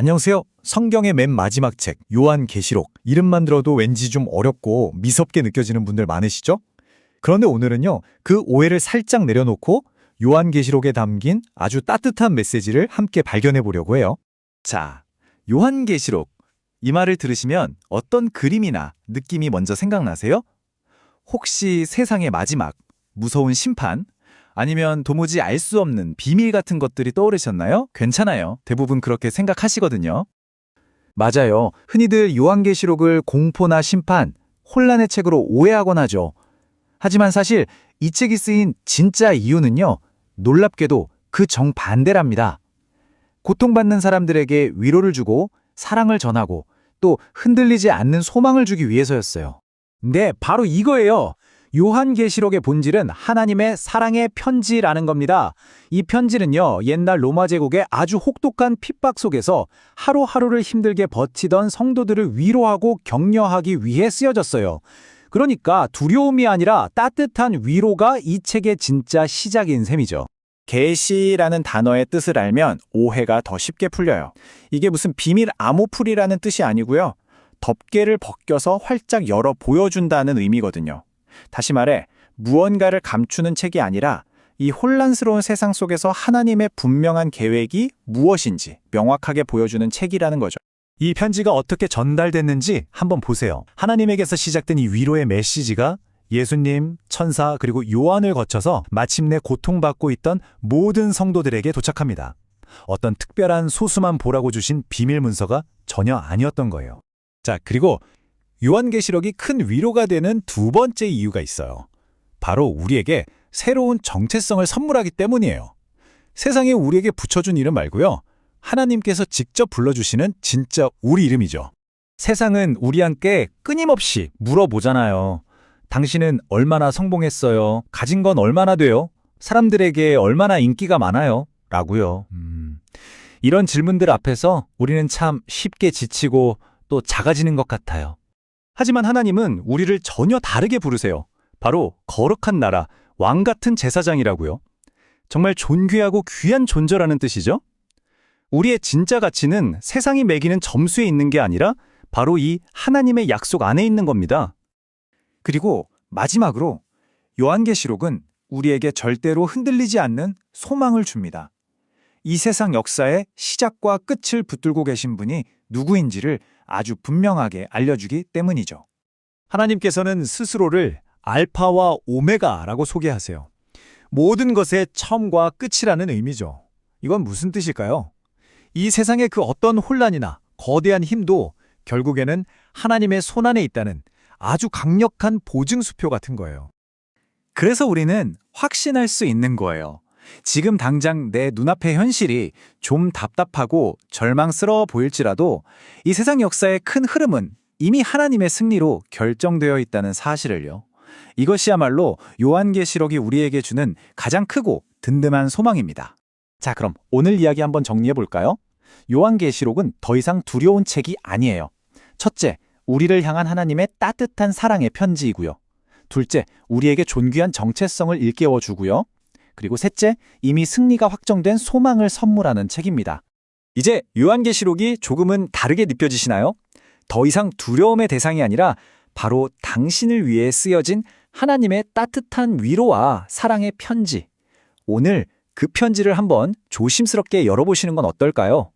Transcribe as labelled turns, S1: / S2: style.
S1: 안녕하세요. 성경의 맨 마지막 책, 요한계시록. 이름만 들어도 왠지 좀 어렵고 미섭게 느껴지는 분들 많으시죠? 그런데 오늘은요, 그 오해를 살짝 내려놓고 요한계시록에 담긴 아주 따뜻한 메시지를 함께 발견해 보려고 해요. 자, 요한계시록. 이 말을 들으시면 어떤 그림이나 느낌이 먼저 생각나세요? 혹시 세상의 마지막, 무서운 심판, 아니면 도무지 알 수 없는 비밀 같은 것들이 떠오르셨나요? 괜찮아요. 대부분 그렇게 생각하시거든요. 맞아요. 흔히들 요한계시록을 공포나 심판, 혼란의 책으로 오해하곤 하죠. 하지만 사실 이 책이 쓰인 진짜 이유는요, 놀랍게도 그 정반대랍니다. 고통받는 사람들에게 위로를 주고 사랑을 전하고 또 흔들리지 않는 소망을 주기 위해서였어요.
S2: 네, 바로 이거예요. 요한계시록의 본질은 하나님의 사랑의 편지라는 겁니다. 이 편지는요, 옛날 로마 제국의 아주 혹독한 핍박 속에서 하루하루를 힘들게 버티던 성도들을 위로하고 격려하기 위해 쓰여졌어요. 그러니까 두려움이 아니라 따뜻한 위로가 이 책의 진짜 시작인 셈이죠.
S1: 계시라는 단어의 뜻을 알면 오해가 더 쉽게 풀려요. 이게 무슨 비밀 암호풀이라는 뜻이 아니고요. 덮개를 벗겨서 활짝 열어 보여준다는 의미거든요. 다시 말해, 무언가를 감추는 책이 아니라 이 혼란스러운 세상 속에서 하나님의 분명한 계획이 무엇인지 명확하게 보여주는 책이라는 거죠.
S2: 이 편지가 어떻게 전달됐는지 한번 보세요. 하나님에게서 시작된 이 위로의 메시지가 예수님, 천사, 그리고 요한을 거쳐서 마침내 고통받고 있던 모든 성도들에게 도착합니다. 어떤 특별한 소수만 보라고 주신 비밀 문서가 전혀 아니었던 거예요. 자, 그리고 요한계시록이 큰 위로가 되는 두 번째 이유가 있어요. 바로 우리에게 새로운 정체성을 선물하기 때문이에요. 세상에 우리에게 붙여준 이름 말고요, 하나님께서 직접 불러주시는 진짜 우리 이름이죠. 세상은 우리한테 끊임없이 물어보잖아요. 당신은 얼마나 성공했어요? 가진 건 얼마나 돼요? 사람들에게 얼마나 인기가 많아요? 라고요. 이런 질문들 앞에서 우리는 참 쉽게 지치고 또 작아지는 것 같아요. 하지만 하나님은 우리를 전혀 다르게 부르세요. 바로 거룩한 나라, 왕 같은 제사장이라고요. 정말 존귀하고 귀한 존재라는 뜻이죠. 우리의 진짜 가치는 세상이 매기는 점수에 있는 게 아니라 바로 이 하나님의 약속 안에 있는 겁니다.
S1: 그리고 마지막으로 요한계시록은 우리에게 절대로 흔들리지 않는 소망을 줍니다. 이 세상 역사의 시작과 끝을 붙들고 계신 분이 누구인지를 아주 분명하게 알려주기 때문이죠.
S2: 하나님께서는 스스로를 알파와 오메가라고 소개하세요. 모든 것의 처음과 끝이라는 의미죠. 이건 무슨 뜻일까요? 이 세상의 그 어떤 혼란이나 거대한 힘도 결국에는 하나님의 손안에 있다는 아주 강력한 보증수표 같은 거예요.
S1: 그래서 우리는 확신할 수 있는 거예요. 지금 당장 내 눈앞의 현실이 좀 답답하고 절망스러워 보일지라도 이 세상 역사의 큰 흐름은 이미 하나님의 승리로 결정되어 있다는 사실을요. 이것이야말로 요한계시록이 우리에게 주는 가장 크고 든든한 소망입니다. 자, 그럼 오늘 이야기 한번 정리해 볼까요? 요한계시록은 더 이상 두려운 책이 아니에요. 첫째, 우리를 향한 하나님의 따뜻한 사랑의 편지이고요. 둘째, 우리에게 존귀한 정체성을 일깨워 주고요. 그리고 셋째, 이미 승리가 확정된 소망을 선물하는 책입니다. 이제 요한계시록이 조금은 다르게 느껴지시나요? 더 이상 두려움의 대상이 아니라 바로 당신을 위해 쓰여진 하나님의 따뜻한 위로와 사랑의 편지. 오늘 그 편지를 한번 조심스럽게 열어보시는 건 어떨까요?